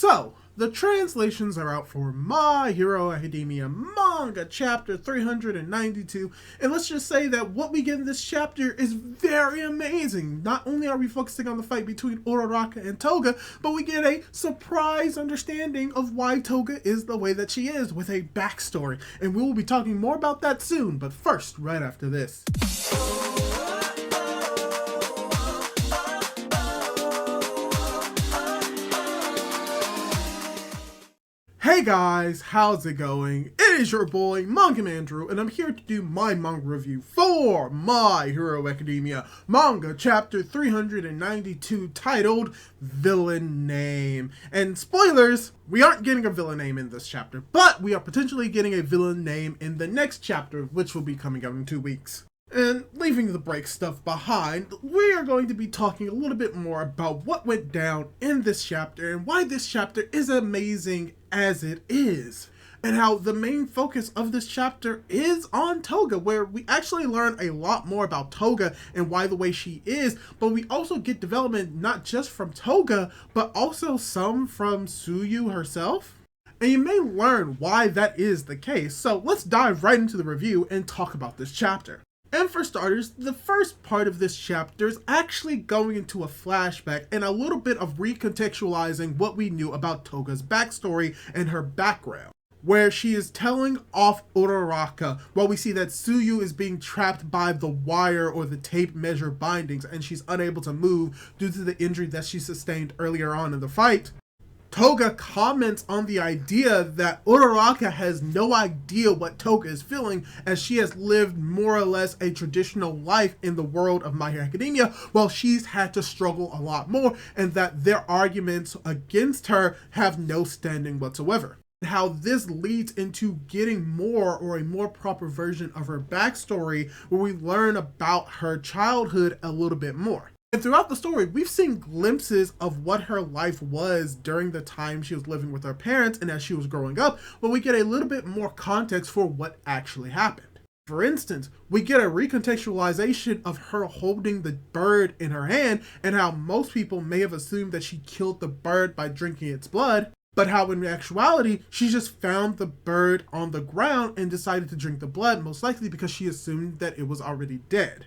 So, the translations are out for My Hero Academia Manga Chapter 392, and let's just say that what we get in this chapter is very amazing. Not only are we focusing on the fight between Uraraka and Toga, but we get a surprise understanding of why Toga is the way that she is, with a backstory, and we will be talking more about that soon, but first, right after this. Hey guys, how's it going? It is your boy, Manga Andrew, and I'm here to do my manga review for My Hero Academia Manga Chapter 392, titled Villain Name. And spoilers, we aren't getting a villain name in this chapter, but we are potentially getting a villain name in the next chapter, which will be coming out in 2 weeks. And leaving the break stuff behind, we are going to be talking a little bit more about what went down in this chapter and why this chapter is amazing as it is. And how the main focus of this chapter is on Toga, where we actually learn a lot more about Toga and why the way she is, but we also get development not just from Toga, but also some from Suyu herself. And you may learn why that is the case, so let's dive right into the review and talk about this chapter. And for starters, the first part of this chapter is actually going into a flashback and a little bit of recontextualizing what we knew about Toga's backstory and her background, where she is telling off Uraraka while we see that Suyu is being trapped by the wire or the tape measure bindings and she's unable to move due to the injury that she sustained earlier on in the fight. Toga comments on the idea that Uraraka has no idea what Toga is feeling, as she has lived more or less a traditional life in the world of My Hero Academia, while she's had to struggle a lot more, and that their arguments against her have no standing whatsoever. How this leads into getting more, or a more proper version of her backstory, where we learn about her childhood a little bit more. And throughout the story, we've seen glimpses of what her life was during the time she was living with her parents and as she was growing up, but we get a little bit more context for what actually happened. For instance, we get a recontextualization of her holding the bird in her hand and how most people may have assumed that she killed the bird by drinking its blood, but how in actuality, she just found the bird on the ground and decided to drink the blood, most likely because she assumed that it was already dead.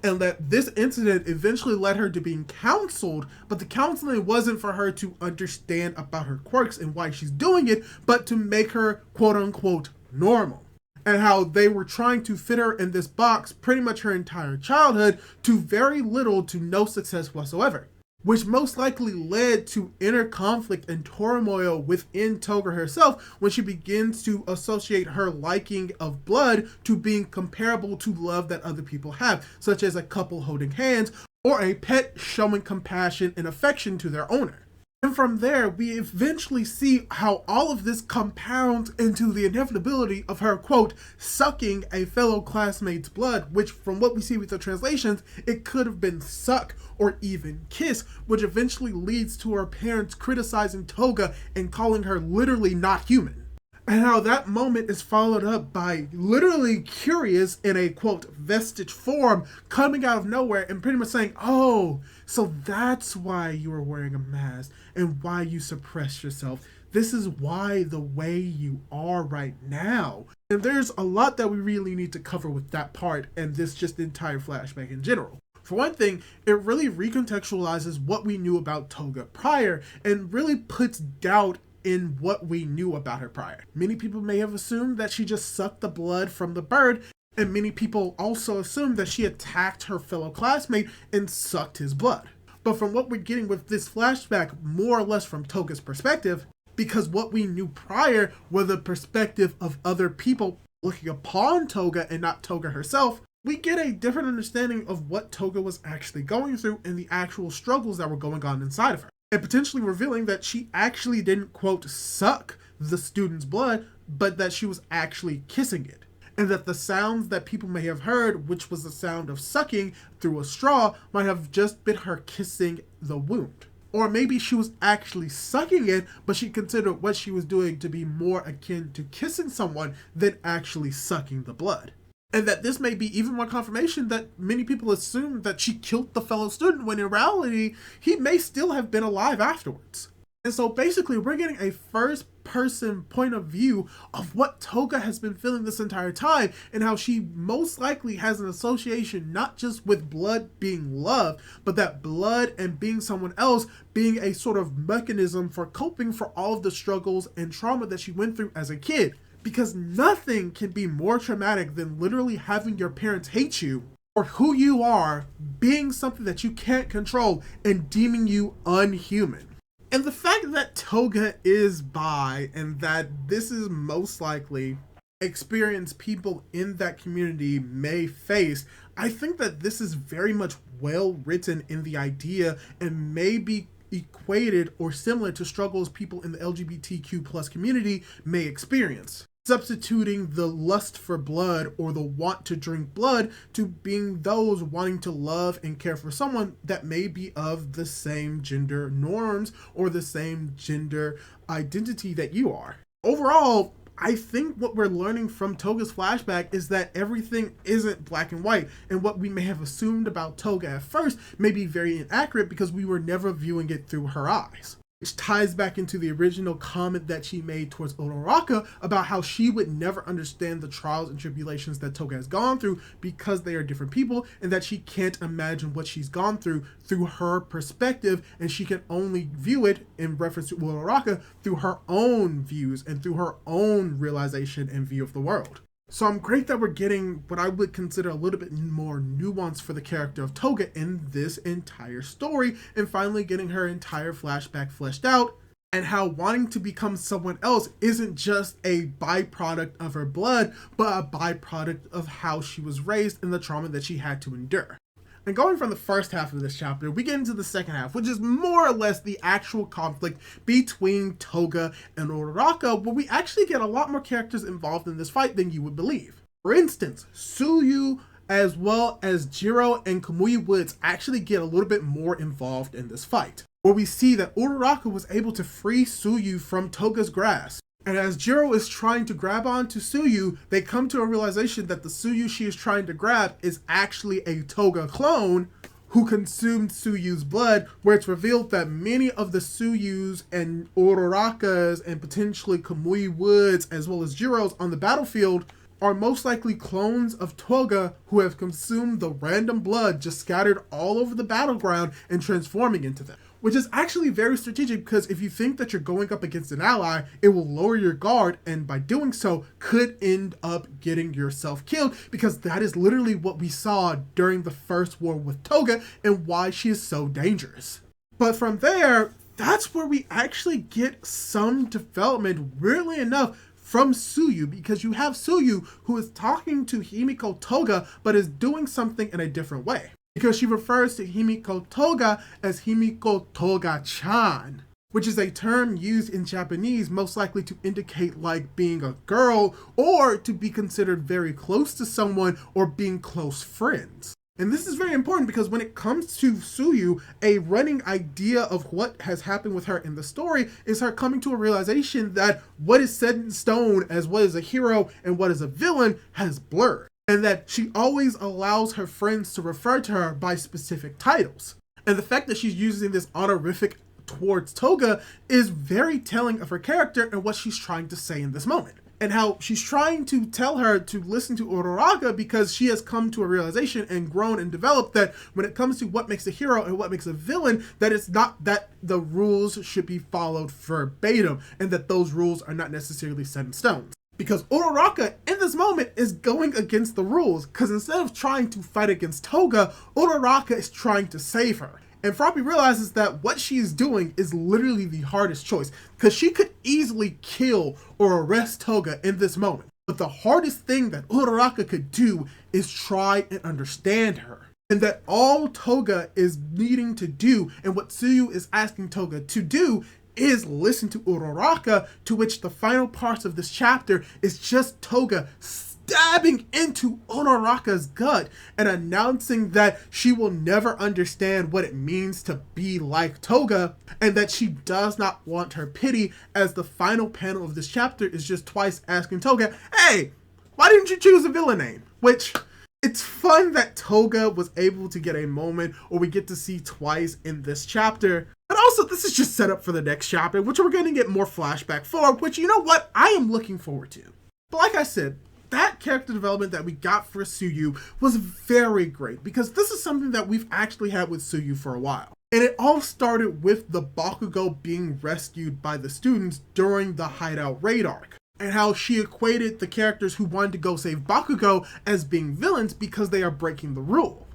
And that this incident eventually led her to being counseled, but the counseling wasn't for her to understand about her quirks and why she's doing it, but to make her quote-unquote normal. And how they were trying to fit her in this box pretty much her entire childhood to very little to no success whatsoever, which most likely led to inner conflict and turmoil within Toga herself when she begins to associate her liking of blood to being comparable to love that other people have, such as a couple holding hands or a pet showing compassion and affection to their owner. And from there, we eventually see how all of this compounds into the inevitability of her, quote, sucking a fellow classmate's blood, which from what we see with the translations, it could have been suck or even kiss, which eventually leads to her parents criticizing Toga and calling her literally not human. And how that moment is followed up by literally Curious in a, quote, vestige form coming out of nowhere and pretty much saying, oh, so that's why you were wearing a mask and why you suppressed yourself. This is why the way you are right now. And there's a lot that we really need to cover with that part and this just entire flashback in general. For one thing, it really recontextualizes what we knew about Toga prior and really puts doubt in what we knew about her prior. Many people may have assumed that she just sucked the blood from the bird, and many people also assumed that she attacked her fellow classmate and sucked his blood. But from what we're getting with this flashback, more or less from Toga's perspective, because what we knew prior was the perspective of other people looking upon Toga and not Toga herself, we get a different understanding of what Toga was actually going through and the actual struggles that were going on inside of her. And potentially revealing that she actually didn't, quote, suck the student's blood, but that she was actually kissing it. And that the sounds that people may have heard, which was the sound of sucking through a straw, might have just been her kissing the wound. Or maybe she was actually sucking it, but she considered what she was doing to be more akin to kissing someone than actually sucking the blood. And that this may be even more confirmation that many people assume that she killed the fellow student when in reality, he may still have been alive afterwards. And so basically, we're getting a first person point of view of what Toga has been feeling this entire time, and how she most likely has an association not just with blood being love, but that blood and being someone else being a sort of mechanism for coping for all of the struggles and trauma that she went through as a kid. Because nothing can be more traumatic than literally having your parents hate you or who you are being something that you can't control and deeming you unhuman. And the fact that Toga is bi and that this is most likely experience people in that community may face, I think that this is very much well written in the idea and may be equated or similar to struggles people in the LGBTQ plus community may experience. Substituting the lust for blood or the want to drink blood to being those wanting to love and care for someone that may be of the same gender norms or the same gender identity that you are. Overall, I think what we're learning from Toga's flashback is that everything isn't black and white, and what we may have assumed about Toga at first may be very inaccurate because we were never viewing it through her eyes. Which ties back into the original comment that she made towards Uraraka about how she would never understand the trials and tribulations that Toga has gone through because they are different people, and that she can't imagine what she's gone through her perspective, and she can only view it in reference to Uraraka through her own views and through her own realization and view of the world. So I'm great that we're getting what I would consider a little bit more nuance for the character of Toga in this entire story, and finally getting her entire flashback fleshed out, and how wanting to become someone else isn't just a byproduct of her blood, but a byproduct of how she was raised and the trauma that she had to endure. And going from the first half of this chapter, we get into the second half, which is more or less the actual conflict between Toga and Uraraka, where we actually get a lot more characters involved in this fight than you would believe. For instance, Suyu as well as Jiro and Kamui Woods actually get a little bit more involved in this fight, where we see that Uraraka was able to free Suyu from Toga's grasp. And as Jiro is trying to grab onto Suyu, they come to a realization that the Suyu she is trying to grab is actually a Toga clone who consumed Suyu's blood, where it's revealed that many of the Suyus and Urarakas and potentially Kamui Woods as well as Jiro's on the battlefield are most likely clones of Toga who have consumed the random blood just scattered all over the battleground and transforming into them. Which is actually very strategic, because if you think that you're going up against an ally, it will lower your guard, and by doing so could end up getting yourself killed, because that is literally what we saw during the first war with Toga and why she is so dangerous. But from there, that's where we actually get some development, weirdly enough, from Suyu, because you have Suyu who is talking to Himiko Toga but is doing something in a different way. Because she refers to Himiko Toga as Himiko Toga-chan, which is a term used in Japanese most likely to indicate like being a girl or to be considered very close to someone or being close friends. And this is very important because when it comes to Suyu, a running idea of what has happened with her in the story is her coming to a realization that what is set in stone as what is a hero and what is a villain has blurred. And that she always allows her friends to refer to her by specific titles. And the fact that she's using this honorific towards Toga is very telling of her character and what she's trying to say in this moment. And how she's trying to tell her to listen to Uraraka because she has come to a realization and grown and developed that when it comes to what makes a hero and what makes a villain, that it's not that the rules should be followed verbatim and that those rules are not necessarily set in stone. Because Uraraka, in this moment, is going against the rules, because instead of trying to fight against Toga, Uraraka is trying to save her. And Froppy realizes that what she is doing is literally the hardest choice, because she could easily kill or arrest Toga in this moment. But the hardest thing that Uraraka could do is try and understand her. And that all Toga is needing to do, and what Suyu is asking Toga to do, is listen to Uraraka, to which the final parts of this chapter is just Toga stabbing into Uraraka's gut and announcing that she will never understand what it means to be like Toga, and that she does not want her pity, as the final panel of this chapter is just twice asking Toga, hey, why didn't you choose a villain name? Which, it's fun that Toga was able to get a moment, or we get to see twice in this chapter. But Also, this is just set up for the next chapter, which we're going to get more flashback for, which, you know what, I am looking forward to. But like I said, that character development that we got for Suyu was very great, because this is something that we've actually had with Suyu for a while. And it all started with the Bakugo being rescued by the students during the Hideout raid arc, and how she equated the characters who wanted to go save Bakugo as being villains because they are breaking the rule.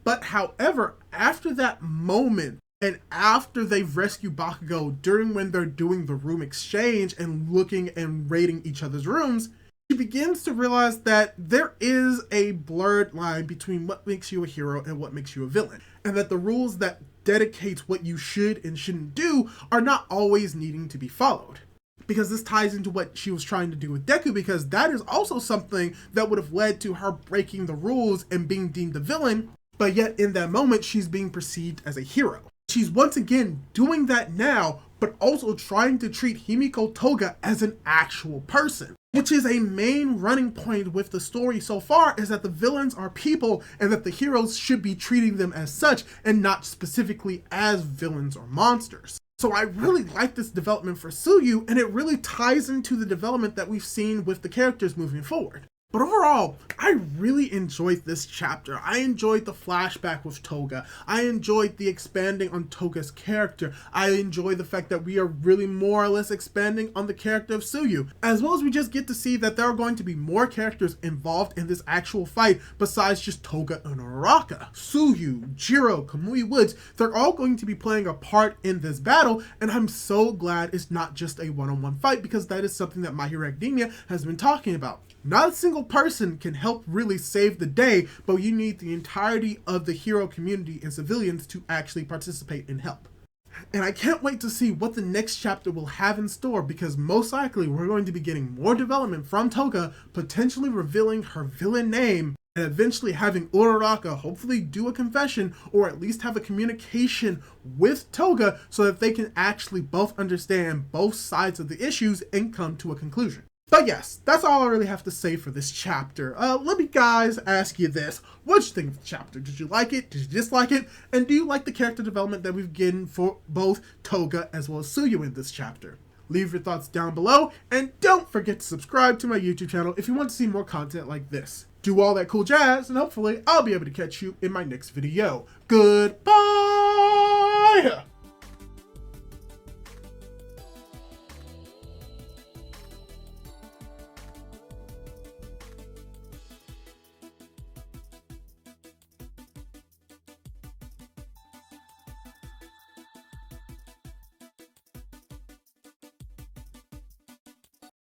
But however, after that moment, and after they've rescued Bakugo during when they're doing the room exchange and looking and raiding each other's rooms, she begins to realize that there is a blurred line between what makes you a hero and what makes you a villain, and that the rules that dedicate what you should and shouldn't do are not always needing to be followed. Because this ties into what she was trying to do with Deku, because that is also something that would have led to her breaking the rules and being deemed a villain, but yet in that moment she's being perceived as a hero. She's once again doing that now, but also trying to treat Himiko Toga as an actual person, which is a main running point with the story so far, is that the villains are people and that the heroes should be treating them as such and not specifically as villains or monsters. So I really like this development for Suyu, and it really ties into the development that we've seen with the characters moving forward. But overall, I really enjoyed this chapter. I enjoyed the flashback with Toga. I enjoyed the expanding on Toga's character. I enjoy the fact that we are really more or less expanding on the character of Suyu, as well as we just get to see that there are going to be more characters involved in this actual fight besides just Toga and Uraraka. Suyu, Jiro, Kamui Woods, they're all going to be playing a part in this battle, and I'm so glad it's not just a one-on-one fight, because that is something that My Hero Academia has been talking about. Not a single person can help really save the day, but you need the entirety of the hero community and civilians to actually participate and help. And I can't wait to see what the next chapter will have in store, because most likely we're going to be getting more development from Toga, potentially revealing her villain name, and eventually having Uraraka hopefully do a confession, or at least have a communication with Toga so that they can actually both understand both sides of the issues and come to a conclusion. But yes, that's all I really have to say for this chapter. Let me guys ask you this. What'd you think of the chapter? Did you like it? Did you dislike it? And do you like the character development that we've gotten for both Toga as well as Suyu in this chapter? Leave your thoughts down below, and don't forget to subscribe to my YouTube channel if you want to see more content like this. Do all that cool jazz, and hopefully I'll be able to catch you in my next video. Goodbye!